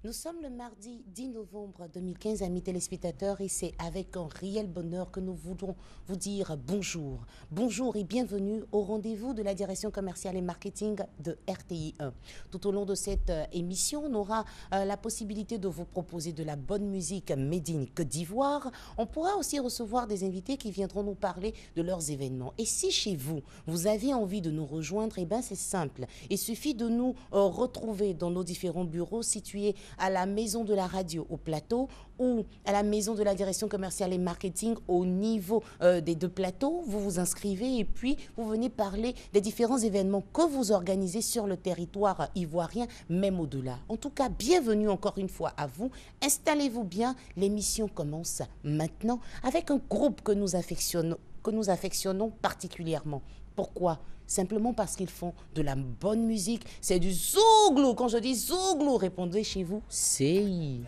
Nous sommes le mardi 10 novembre 2015, amis téléspectateurs, et c'est avec un réel bonheur que nous voulons vous dire bonjour. Bonjour et bienvenue au rendez-vous de la direction commerciale et marketing de RTI 1. Tout au long de cette émission, on aura la possibilité de vous proposer de la bonne musique made in Côte d'Ivoire. On pourra aussi recevoir des invités qui viendront nous parler de leurs événements. Et si chez vous, vous avez envie de nous rejoindre, eh bien c'est simple. Il suffit de nous retrouver dans nos différents bureaux situés à la maison de la radio au plateau ou à la maison de la direction commerciale et marketing au niveau des deux plateaux. Vous vous inscrivez et puis vous venez parler des différents événements que vous organisez sur le territoire ivoirien, même au-delà. En tout cas, bienvenue encore une fois à vous. Installez-vous bien, l'émission commence maintenant avec un groupe que nous affectionnons particulièrement. Pourquoi ? Simplement parce qu'ils font de la bonne musique. C'est du zouglou. Quand je dis zouglou, répondez chez vous, c'est.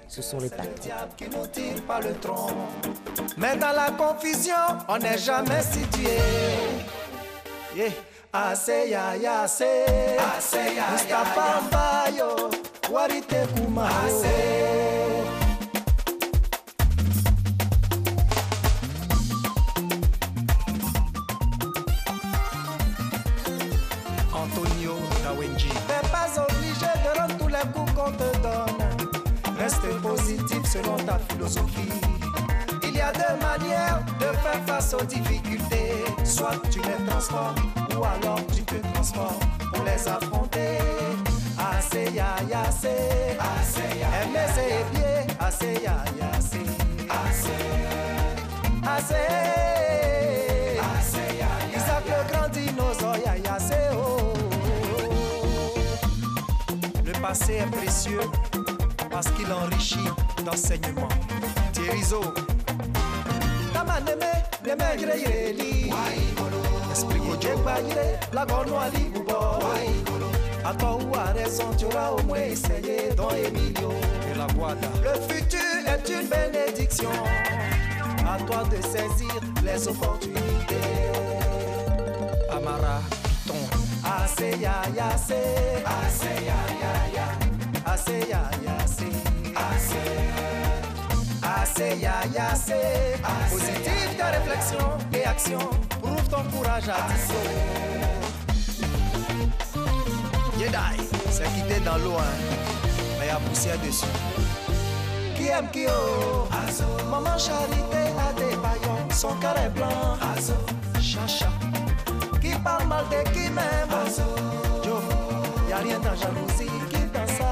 Ce sont les patrons. C'est le diable qui nous tire par le tronc. Mais dans la confusion, on n'est jamais situé. Yeah. Ase ya ya se. Ase ya Mustapha Mbayo. Warite Kumao. Antonio Dawenji. T'es pas obligé de rendre tous les coups qu'on te donne. Reste positif selon ta philosophie. Il y a deux manières de faire face aux difficultés. Soit tu les transformes, ou alors tu te transformes pour les affronter. Assez ya ya c'est. Aimer c'est bien. Assez ya ya c'est. Assez. Isaac le grand dinosaure ya ya c'est. Le passé est précieux parce qu'il enrichit d'enseignements. Thierryzo. Tamaneme, le maigre yeli. Esprit Kodjekbaïre, la gornoali ou bon. À toi ou à raison, tu auras au moins essayé dans Emilio et la Guada. Le futur est une bénédiction. À toi de saisir les opportunités. Amara, Piton. Assez ya ya c'est. Assez ya ya ya. Assez ya ya c'est. Assez ya ya c'est. Positif de réflexion et action. Prouve ton courage à Tissot. Yedai, c'est quitté dans l'eau, mais y a poussière dessus. Qui aime qui oh? Maman Charité a des baillons, son cœur est blanc. Chacha. Qui parle mal de qui même. Yo, y a rien dans jalousie qui dans ça.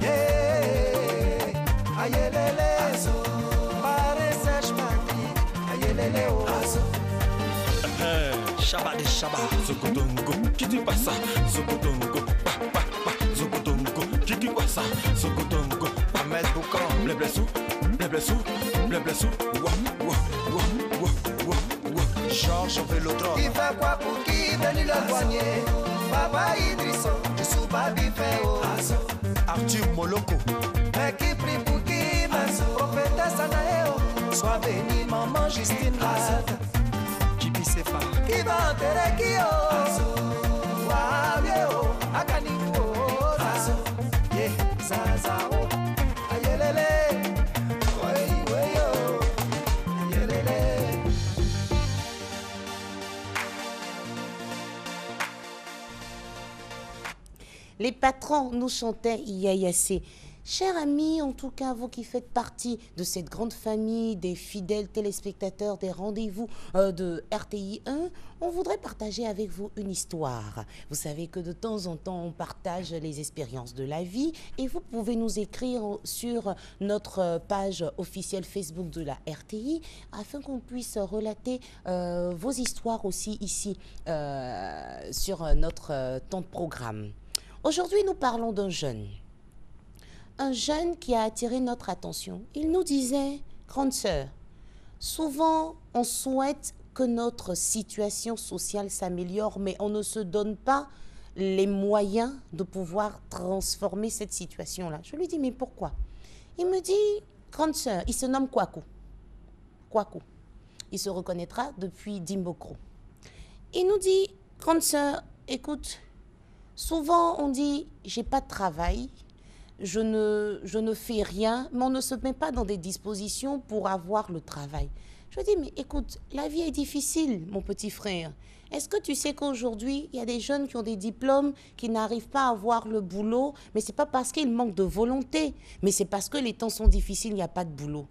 Yeah, aïe lélé. Pare sèche patrie, aïe lélé oh. Shabba de Shabba, Zokotongo, qui dit pas ça? Zokotongo, pa, Zokotongo, qui dit quoi ça? Zokotongo, Ahmed Boukan, blé blessou, Georges Vélodrome. Il fait quoi pour qui venir le douanier? Papa Idrisso, Jissou Babi Féo. Arthur Moloko. Mais qui prie pour qui? Prophétesse Anaeo. Sois béni, maman Justine Lade. Jibi Sefa. Qui va enterrer qui oh? Wabio, Akanibu oh. Yeah, Zaza oh. Ayelele. Les patrons nous chantaient Iayassé. Chers amis, en tout cas, vous qui faites partie de cette grande famille des fidèles téléspectateurs des rendez-vous de RTI 1, on voudrait partager avec vous une histoire. Vous savez que de temps en temps, on partage les expériences de la vie et vous pouvez nous écrire sur notre page officielle Facebook de la RTI afin qu'on puisse relater vos histoires aussi ici sur notre temps de programme. Aujourd'hui, nous parlons d'un jeune. Un jeune qui a attiré notre attention. Il nous disait, grande sœur, souvent on souhaite que notre situation sociale s'améliore, mais on ne se donne pas les moyens de pouvoir transformer cette situation-là. Je lui dis, mais pourquoi? Il me dit, grande sœur, il se nomme Kwaku. Kwaku. Il se reconnaîtra depuis Dimbokro. Il nous dit, grande sœur, écoute, souvent on dit, j'ai pas de travail, je ne fais rien, mais on ne se met pas dans des dispositions pour avoir le travail. Je dis, mais écoute, la vie est difficile, mon petit frère. Est-ce que tu sais qu'aujourd'hui, il y a des jeunes qui ont des diplômes, qui n'arrivent pas à avoir le boulot, mais ce n'est pas parce qu'ils manquent de volonté, mais c'est parce que les temps sont difficiles, il n'y a pas de boulot.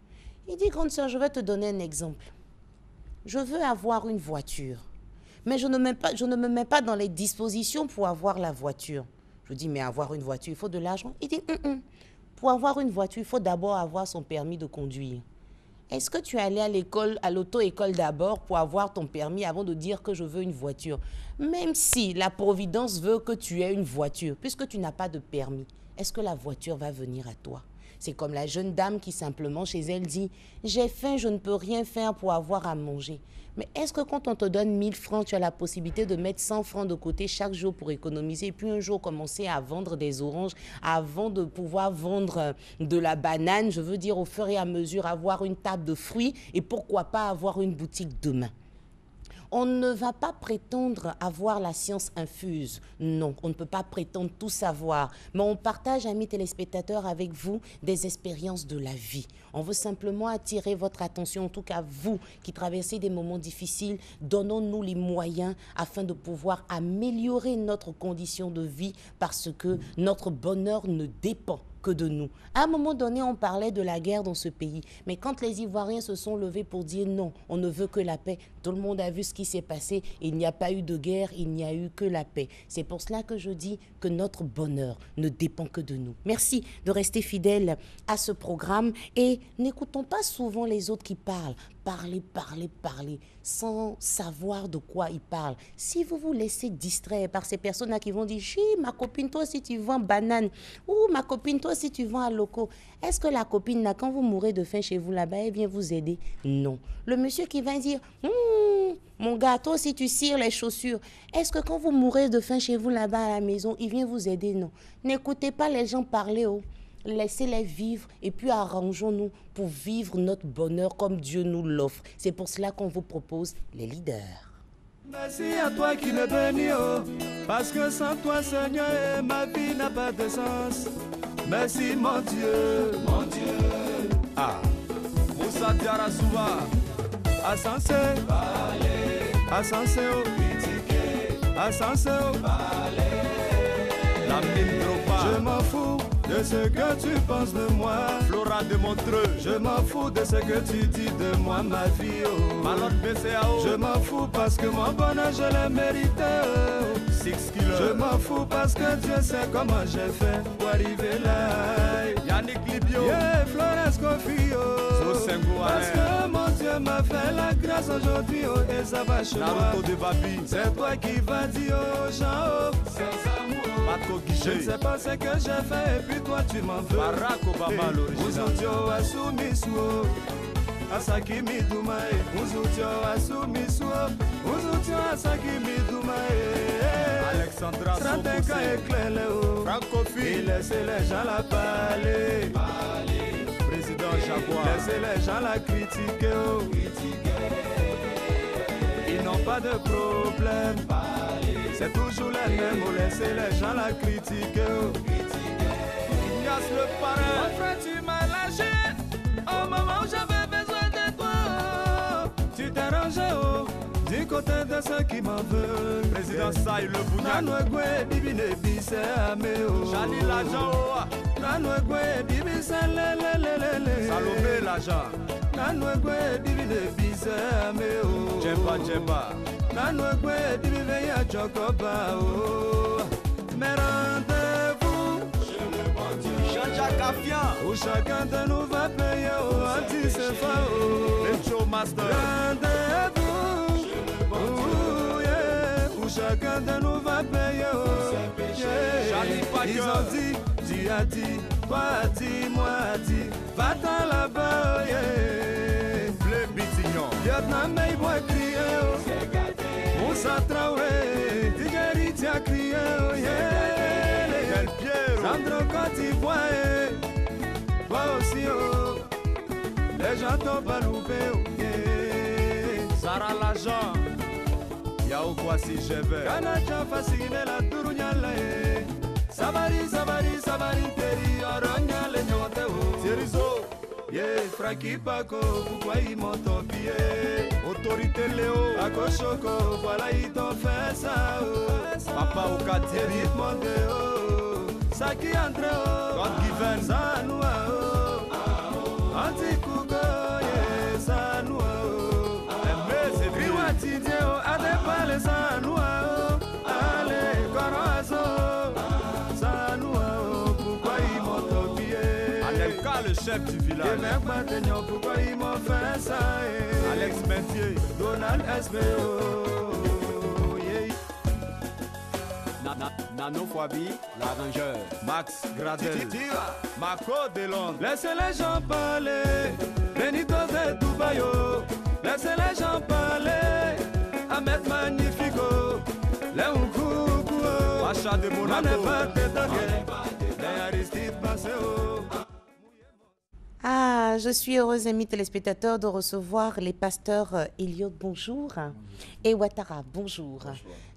Il dit, grande sœur, je vais te donner un exemple. Je veux avoir une voiture, mais je ne me mets pas dans les dispositions pour avoir la voiture. Je dis, mais avoir une voiture, il faut de l'argent. Il dit, pour avoir une voiture, il faut d'abord avoir son permis de conduire. Est-ce que tu es allé à l'école, à l'auto-école d'abord pour avoir ton permis avant de dire que je veux une voiture? Même si la Providence veut que tu aies une voiture, puisque tu n'as pas de permis, est-ce que la voiture va venir à toi? C'est comme la jeune dame qui simplement chez elle dit « J'ai faim, je ne peux rien faire pour avoir à manger ». Mais est-ce que quand on te donne 1000 francs, tu as la possibilité de mettre 100 francs de côté chaque jour pour économiser et puis un jour commencer à vendre des oranges avant de pouvoir vendre de la banane, je veux dire au fur et à mesure avoir une table de fruits et pourquoi pas avoir une boutique demain? On ne va pas prétendre avoir la science infuse. Non, on ne peut pas prétendre tout savoir. Mais on partage, amis téléspectateurs, avec vous des expériences de la vie. On veut simplement attirer votre attention, en tout cas vous qui traversez des moments difficiles. Donnons-nous les moyens afin de pouvoir améliorer notre condition de vie parce que notre bonheur ne dépend que de nous. À un moment donné, on parlait de la guerre dans ce pays. Mais quand les Ivoiriens se sont levés pour dire non, on ne veut que la paix, tout le monde a vu ce qui s'est passé. Il n'y a pas eu de guerre, il n'y a eu que la paix. C'est pour cela que je dis que notre bonheur ne dépend que de nous. Merci de rester fidèle à ce programme et n'écoutons pas souvent les autres qui parlent. Parler, sans savoir de quoi ils parlent. Si vous vous laissez distraire par ces personnes-là qui vont dire « Chi, ma copine, toi si tu vends banane » ou « Ma copine, toi si tu vends à loco », est-ce que la copine, là, quand vous mourrez de faim chez vous là-bas, elle vient vous aider? Non. Le monsieur qui va dire « Mon gars, toi si tu cires les chaussures », est-ce que quand vous mourrez de faim chez vous là-bas à la maison, il vient vous aider? Non. N'écoutez pas les gens parler, laissez-les vivre et puis arrangeons-nous pour vivre notre bonheur comme Dieu nous l'offre. C'est pour cela qu'on vous propose les leaders. Merci à toi qui me bénis, parce que sans toi, Seigneur, ma vie n'a pas de sens. Merci mon Dieu, mon Dieu. Ah, Moussa Diara Souba, Asensé, Asensé, Asensé, la mine Dropa. Je m'en fous de ce que tu penses de moi, Flora de Montreux. Je m'en fous de ce que tu dis de moi, ma vie. Malotte BCAO. Je m'en fous parce que mon bonheur je l'ai mérité. 6 kilos. Je m'en fous parce que Dieu sait comment j'ai fait pour arriver là. Yannick Libio. Yeah, Florence Confio. Parce que mon Dieu m'a fait la grâce aujourd'hui, et ça va chez moi. Naruto de Babi. C'est toi qui vas dire aux gens, sans amour. Je ne sais pas ce que j'ai fait et puis toi tu m'en veux. Barack Obama l'original. Muzutio Asumiswo Asaki Midumae. Muzutio Asumiswo Muzutio Asaki Midumae. Alexandra Sopoussé Francophile. Et laissez les gens la parler. Président Jaguar. Laissez les gens la critiquer. Ils n'ont pas de problème. C'est toujours les mêmes, on laisse les gens la critiquer. Ignace le parrain. Mon frère, tu m'as lâché au moment où j'avais besoin de toi. Tu t'es rangé du côté de ceux qui m'en veulent. Président Saï le Bougnac. Nanouegwe Dibine Bise Ameo. Jani l'agent. Nanouegwe Dibise Lelelelele. Salomé l'agent. Nanouegwe Dibine Bise Ameo. Djemba Djemba. Nanouegwe Dibine ya Chokoba. Mais rendez-vous chez le bon Dieu. Jean-Jacques Affian. Où chacun de nous va payer au anti-sefa. Les show master. Rendez-vous chez le bon Dieu. Où chacun de nous va payer au Ils ont dit, tu as dit, toi as dit, moi as dit, va-t'en là-bas, yeah. Blé Bitignon. Lieutenant Mayboy crié, Moussa Traoré, Tigeri t'a crié, yeah. Quel Pierre. Sandro Cotivoye, toi aussi, oh. Les gens t'ont pas loupé, yeah. Sarah l'agent. Yao Kwasi Jeve. Kanadja fasciné la Tourougnala. Sabari, sabari, sabari, teri, oronya le nyote o. Serizo, ye, fraki pako, pourquoi il m'entopie? Autorité Léo, à Koshoko, voilà il t'en fait ça. Papa au quartier, rythme de o. Saki entre o, God given, ça nous a. Antikuko, ye, ça nous a. Mais c'est priwati, Dieu, à des palais, ça nous a. Allez, Corozo. Le chef du village. Pourquoi ils m'ont fait ça? Alex Mentier, Donald SBO. Nano Fabi, l'arrangeur. Max Gradel, Marco Delon. Laissez les gens parler. Benito de Dubayo. Laissez les gens parler. Ahmed Magnifico. Léon Koukou. Pacha de Monaco. Les Aristide Passeo. Ah, je suis heureuse, amis téléspectateurs, de recevoir les pasteurs Elliot, bonjour, et Ouattara, bonjour.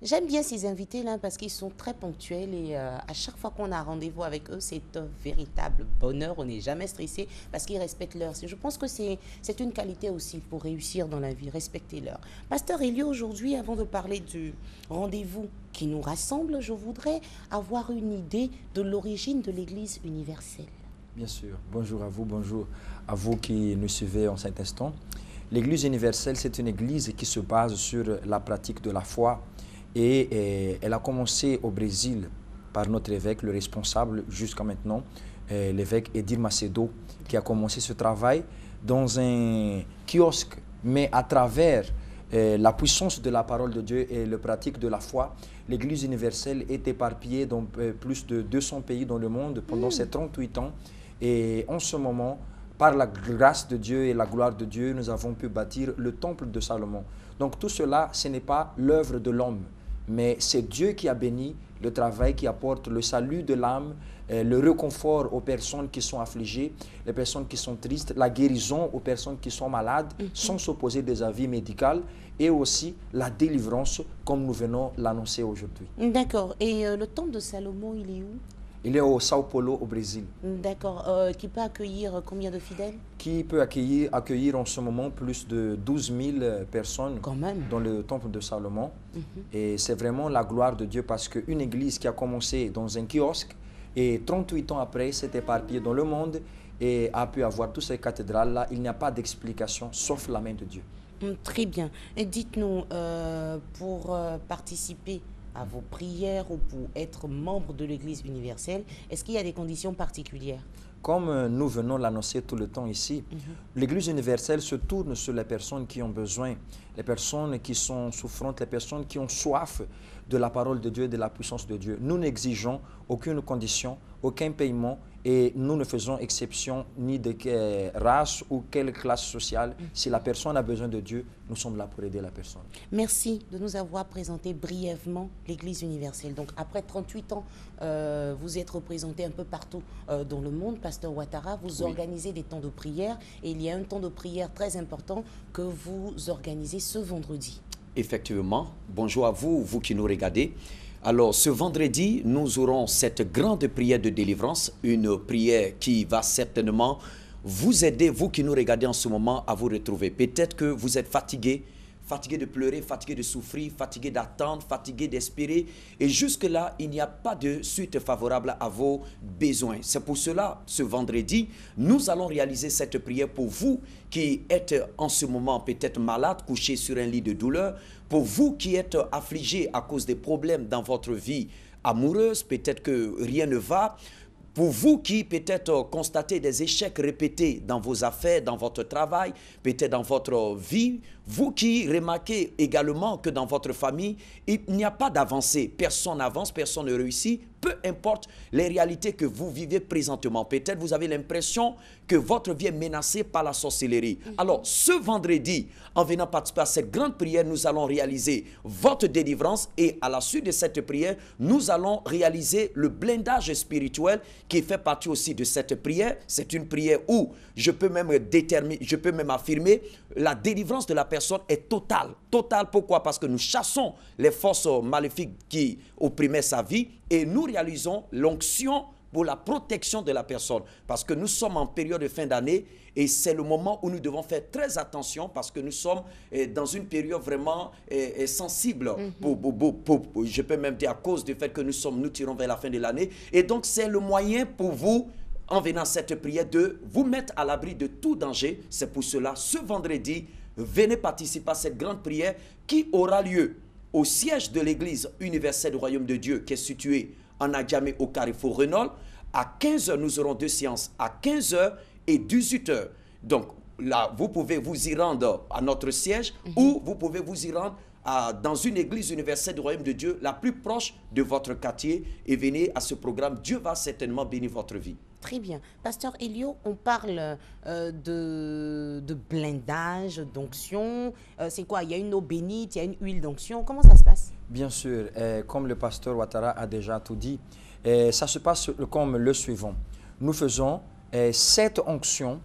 J'aime bien ces invités-là parce qu'ils sont très ponctuels et à chaque fois qu'on a rendez-vous avec eux, c'est un véritable bonheur. On n'est jamais stressé parce qu'ils respectent l'heure. Je pense que c'est une qualité aussi pour réussir dans la vie, respecter l'heure. Pasteur Elliot, aujourd'hui, avant de parler du rendez-vous qui nous rassemble, je voudrais avoir une idée de l'origine de l'Église universelle. Bien sûr. Bonjour à vous qui nous suivez en cet instant. L'Église universelle, c'est une église qui se base sur la pratique de la foi et elle a commencé au Brésil par notre évêque, le responsable jusqu'à maintenant, l'évêque Edir Macedo, qui a commencé ce travail dans un kiosque, mais à travers la puissance de la parole de Dieu et la pratique de la foi, l'Église universelle est éparpillée dans plus de 200 pays dans le monde pendant ces 38 ans. Et en ce moment, par la grâce de Dieu et la gloire de Dieu, nous avons pu bâtir le temple de Salomon. Donc tout cela, ce n'est pas l'œuvre de l'homme, mais c'est Dieu qui a béni le travail qui apporte le salut de l'âme, le réconfort aux personnes qui sont affligées, les personnes qui sont tristes, la guérison aux personnes qui sont malades, sans s'opposer des avis médicaux, et aussi la délivrance, comme nous venons l'annoncer aujourd'hui. D'accord. Et le temple de Salomon, il est où? Il est au Sao Paulo, au Brésil. D'accord. Qui peut accueillir combien de fidèles? Qui peut accueillir en ce moment plus de 12 000 personnes dans le temple de Salomon. Et c'est vraiment la gloire de Dieu parce qu'une église qui a commencé dans un kiosque et 38 ans après s'est éparpillée dans le monde et a pu avoir toutes ces cathédrales-là, il n'y a pas d'explication sauf la main de Dieu. Très bien. Et dites-nous, pour participer à vos prières ou pour être membre de l'Église universelle, est-ce qu'il y a des conditions particulières? Comme nous venons l'annoncer tout le temps ici, l'Église universelle se tourne sur les personnes qui ont besoin, les personnes qui sont souffrantes, les personnes qui ont soif de la parole de Dieu et de la puissance de Dieu. Nous n'exigeons aucune condition, aucun paiement et nous ne faisons exception ni de quelle race ou quelle classe sociale. Si la personne a besoin de Dieu, nous sommes là pour aider la personne. Merci de nous avoir présenté brièvement l'Église universelle. Donc après 38 ans, vous êtes représenté un peu partout dans le monde. Pasteur Ouattara, vous organisez des temps de prière et il y a un temps de prière très important que vous organisez ce vendredi. Effectivement. Bonjour à vous, vous qui nous regardez. Alors, ce vendredi, nous aurons cette grande prière de délivrance, une prière qui va certainement vous aider, vous qui nous regardez en ce moment, à vous retrouver. Peut-être que vous êtes fatigué, fatigué de pleurer, fatigué de souffrir, fatigué d'attendre, fatigué d'espérer. Et jusque-là, il n'y a pas de suite favorable à vos besoins. C'est pour cela, ce vendredi, nous allons réaliser cette prière pour vous qui êtes en ce moment peut-être malade, couché sur un lit de douleur, pour vous qui êtes affligé à cause des problèmes dans votre vie amoureuse, peut-être que rien ne va. Pour vous qui peut-être constatez des échecs répétés dans vos affaires, dans votre travail, peut-être dans votre vie, vous qui remarquez également que dans votre famille, il n'y a pas d'avancée, personne n'avance, personne ne réussit, peu importe les réalités que vous vivez présentement. Peut-être vous avez l'impression que votre vie est menacée par la sorcellerie. Alors, ce vendredi, en venant participer à cette grande prière, nous allons réaliser votre délivrance et à la suite de cette prière, nous allons réaliser le blindage spirituel qui fait partie aussi de cette prière. C'est une prière où je peux même affirmer la délivrance de la personne personne est totale. Totale, pourquoi? Parce que nous chassons les forces maléfiques qui opprimaient sa vie et nous réalisons l'onction pour la protection de la personne. Parce que nous sommes en période de fin d'année et c'est le moment où nous devons faire très attention parce que nous sommes dans une période vraiment sensible. Je peux même dire à cause du fait que nous tirons vers la fin de l'année. Et donc c'est le moyen pour vous, en venant à cette prière, de vous mettre à l'abri de tout danger. C'est pour cela, ce vendredi, venez participer à cette grande prière qui aura lieu au siège de l'Église universelle du Royaume de Dieu qui est située en Adjamé au Carrefour Renault. À 15h, nous aurons 2 séances, à 15h et 18h. Donc là, vous pouvez vous y rendre à notre siège ou vous pouvez vous y rendre dans une église universelle du Royaume de Dieu la plus proche de votre quartier et venez à ce programme. Dieu va certainement bénir votre vie. Très bien. Pasteur Elio, on parle de blindage, d'onction. C'est quoi? Il y a une eau bénite, il y a une huile d'onction. Comment ça se passe? Bien sûr, comme le pasteur Ouattara a déjà tout dit, ça se passe comme le suivant. Nous faisons 7 onctions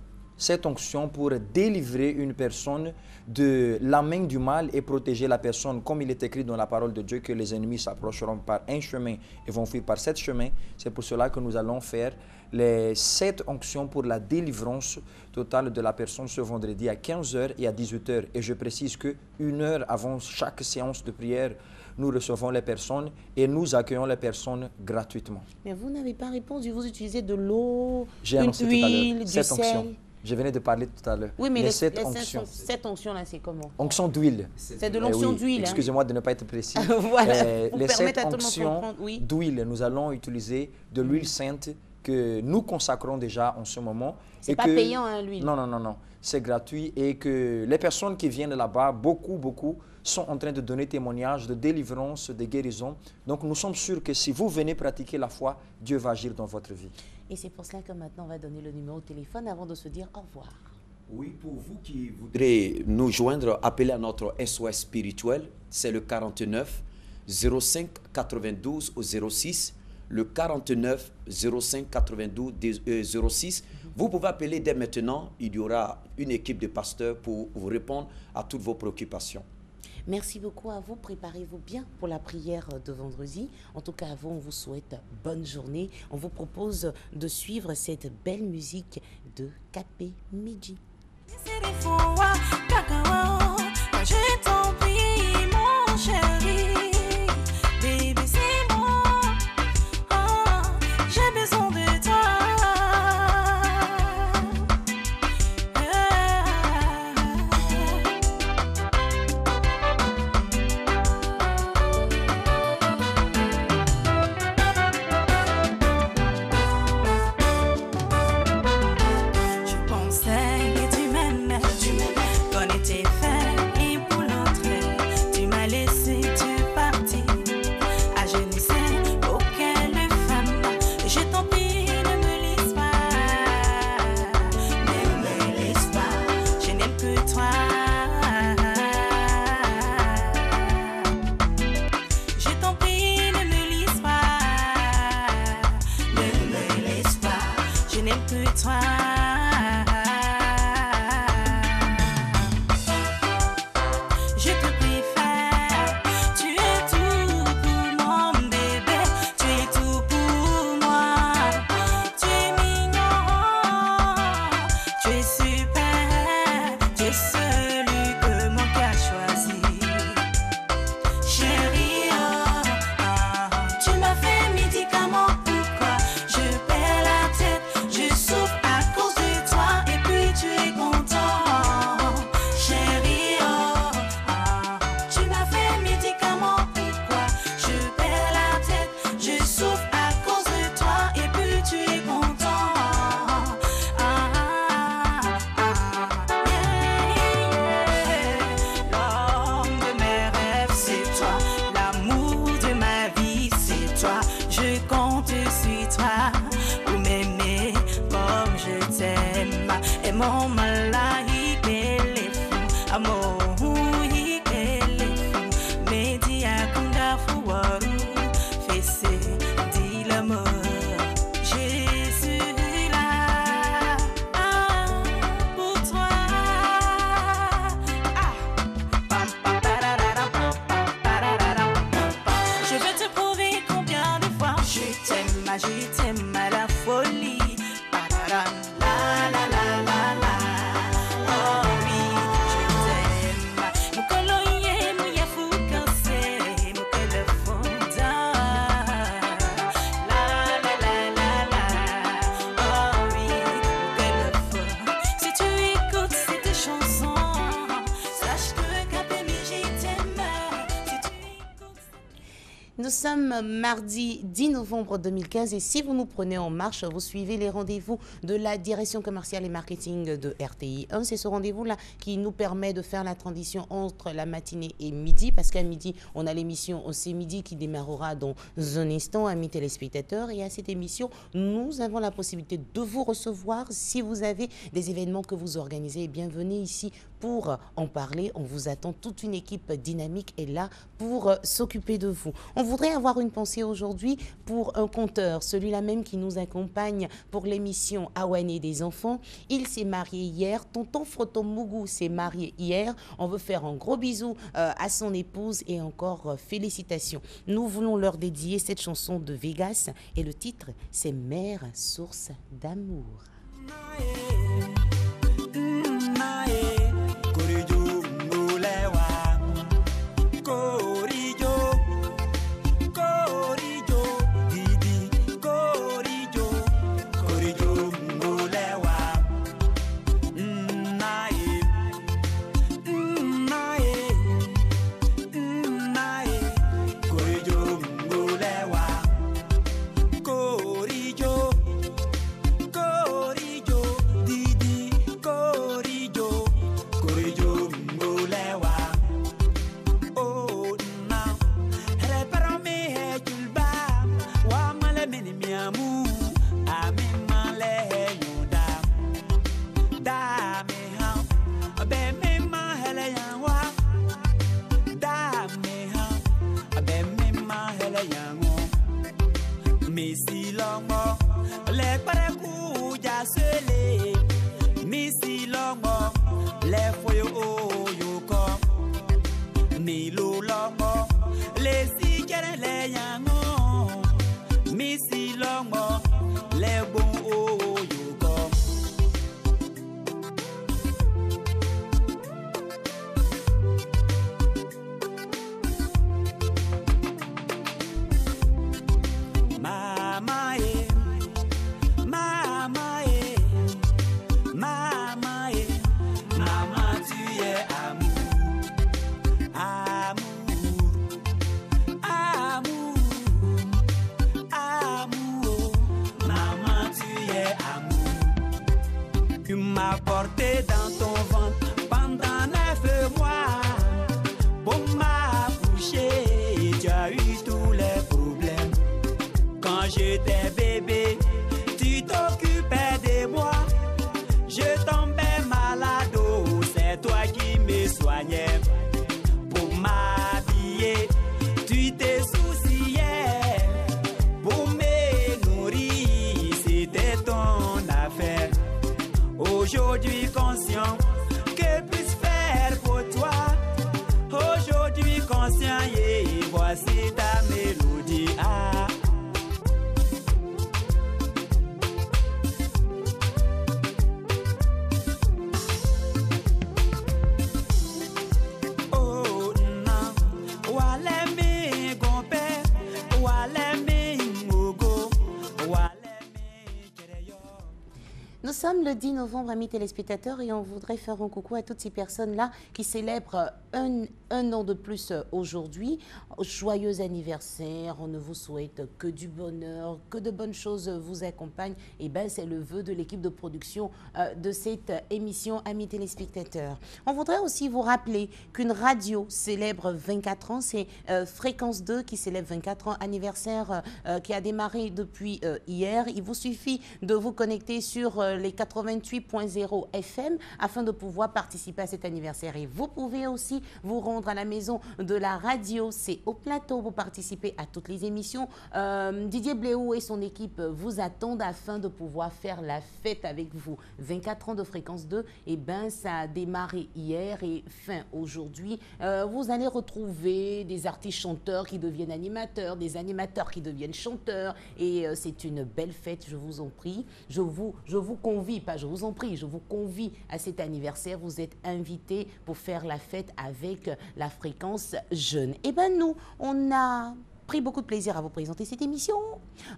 pour délivrer une personne de la main du mal et protéger la personne, comme il est écrit dans la parole de Dieu, que les ennemis s'approcheront par un chemin et vont fuir par 7 chemins. C'est pour cela que nous allons faire les 7 onctions pour la délivrance totale de la personne ce vendredi à 15h et à 18h. Et je précise que 1 heure avant chaque séance de prière, nous recevons les personnes et nous accueillons les personnes gratuitement. Mais vous n'avez pas répondu, vous utilisez de l'eau, une huile, du sel. Je venais de parler tout à l'heure. Oui, mais cette onction là, c'est comment? Onction d'huile. C'est de l'onction d'huile. Excusez-moi de ne pas être précis. Voilà, les 7 onctions d'huile, nous allons utiliser de l'huile sainte que nous consacrons déjà en ce moment. C'est pas payant, hein, l'huile? Non, non, non, non. C'est gratuit et que les personnes qui viennent là-bas, beaucoup, sont en train de donner témoignage de délivrance, de guérison. Donc, nous sommes sûrs que si vous venez pratiquer la foi, Dieu va agir dans votre vie. Et c'est pour cela que maintenant, on va donner le numéro de téléphone avant de se dire au revoir. Oui, pour vous qui voudrez nous joindre, appelez à notre SOS spirituel. C'est le 49 05 92 au 06. Le 49 05 92 06. Vous pouvez appeler dès maintenant. Il y aura une équipe de pasteurs pour vous répondre à toutes vos préoccupations. Merci beaucoup à vous. Préparez-vous bien pour la prière de vendredi. En tout cas, à vous, on vous souhaite bonne journée. On vous propose de suivre cette belle musique de Capé Midi. Tu m'as fait médicament, pourquoi je perds la tête, je souffre à cause Nous sommes mardi 10 novembre 2015 et si vous nous prenez en marche, vous suivez les rendez-vous de la direction commerciale et marketing de RTI 1. C'est ce rendez-vous-là qui nous permet de faire la transition entre la matinée et midi parce qu'à midi, on a l'émission C'est midi qui démarrera dans un instant, amis téléspectateurs. Et à cette émission, nous avons la possibilité de vous recevoir si vous avez des événements que vous organisez. Bienvenue ici pour en parler. On vous attend, toute une équipe dynamique est là pour s'occuper de vous. On voudrait avoir une pensée aujourd'hui pour un conteur, celui-là même qui nous accompagne pour l'émission Awane des enfants. Il s'est marié hier. Tonton Frotomougou s'est marié hier. On veut faire un gros bisou à son épouse et encore félicitations. Nous voulons leur dédier cette chanson de Vegas et le titre, c'est Mère, source d'amour. Aujourd'hui conscient, que puis-je faire pour toi? Aujourd'hui conscient, et voici ta mélodie. Ah. Nous sommes le 10 novembre, amis téléspectateurs, et on voudrait faire un coucou à toutes ces personnes-là qui célèbrent un an de plus aujourd'hui. Joyeux anniversaire, on ne vous souhaite que du bonheur, que de bonnes choses vous accompagnent. Et bien, c'est le vœu de l'équipe de production de cette émission, amis téléspectateurs. On voudrait aussi vous rappeler qu'une radio célèbre 24 ans, c'est Fréquence 2 qui célèbre 24 ans, anniversaire qui a démarré depuis hier. Il vous suffit de vous connecter sur les 88.0 FM afin de pouvoir participer à cet anniversaire. Et vous pouvez aussi vous rendre à la maison de la radio, c'est au plateau, vous participez à toutes les émissions. Didier Bléou et son équipe vous attendent afin de pouvoir faire la fête avec vous. 24 ans de Fréquence 2, et ben ça a démarré hier et fin aujourd'hui. Vous allez retrouver des artistes chanteurs qui deviennent animateurs, des animateurs qui deviennent chanteurs, et c'est une belle fête, je vous en prie. Je vous convie, pas je vous en prie, je vous convie à cet anniversaire. Vous êtes invités pour faire la fête avec la Fréquence Jeune. Et ben nous, on a pris beaucoup de plaisir à vous présenter cette émission.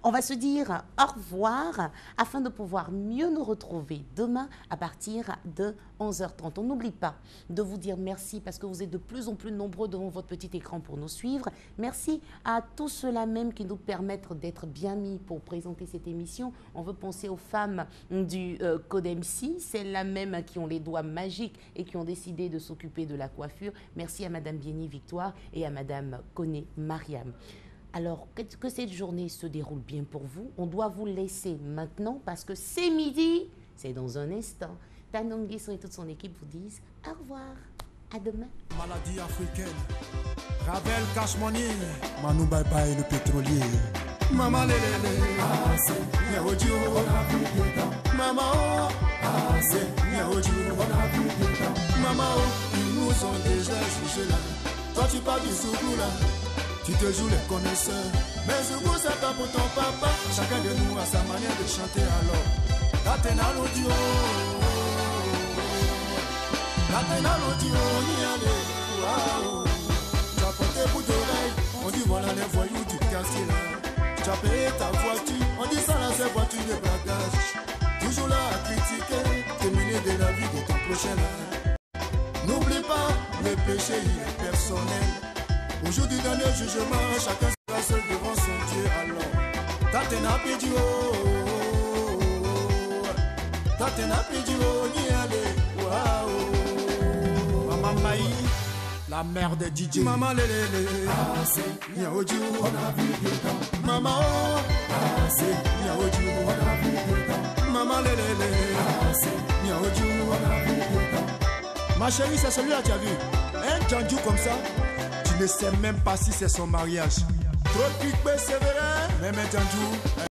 On va se dire au revoir afin de pouvoir mieux nous retrouver demain à partir de 11h30. On n'oublie pas de vous dire merci parce que vous êtes de plus en plus nombreux devant votre petit écran pour nous suivre. Merci à tous ceux-là même qui nous permettent d'être bien mis pour présenter cette émission. On veut penser aux femmes du Code MC, celles-là même qui ont les doigts magiques et qui ont décidé de s'occuper de la coiffure. Merci à Madame Bieni Victoire et à Madame Koné Mariam. Alors, que cette journée se déroule bien pour vous. On doit vous laisser maintenant parce que c'est midi, c'est dans un instant. Tanonguisson et toute son équipe vous disent au revoir, à demain. Maladie africaine, Ravel Cash Money, Manu Bye Bye le pétrolier. Maman lélé, ah c'est Niaodio, on a vu des temps. Maman oh, ah c'est Niaodio, on a vu des temps. Maman oh, ils nous ont déjà jugés là. Toi tu parles du Zougou là, tu te joues les connaisseurs. Mais Zougou c'est pas pour ton papa. Chacun de nous a sa manière de chanter alors. Katena l'audio, Katena l'audio, ni allez, waouh. Tu as porté bout d'oreille, on dit voilà les voyous du quartier là. Tu as payé ta voiture, on dit ça là c'est voiture de bagage. Toujours là à critiquer, terminer de la vie de ton prochain là. N'oublie pas, le péché il est personnel. Au jour du dernier jugement, chacun sera seul devant son Dieu alors. Tatena Pidio, Tatena Pidio, ni allez, waouh. Maman Maï, la mère de DJ. Maman Lélé, ah c'est Niaodio, on a vu des temps. Maman oh, ah c'est Niaodio, on a vu des temps. Maman Lélé, ah c'est Niaodio, on a vu des temps. Ma chérie, c'est celui-là, tu as vu. Un Djandjou comme ça, tu ne sais même pas si c'est son mariage. Trop piqué, c'est vrai. Même un Djandjou,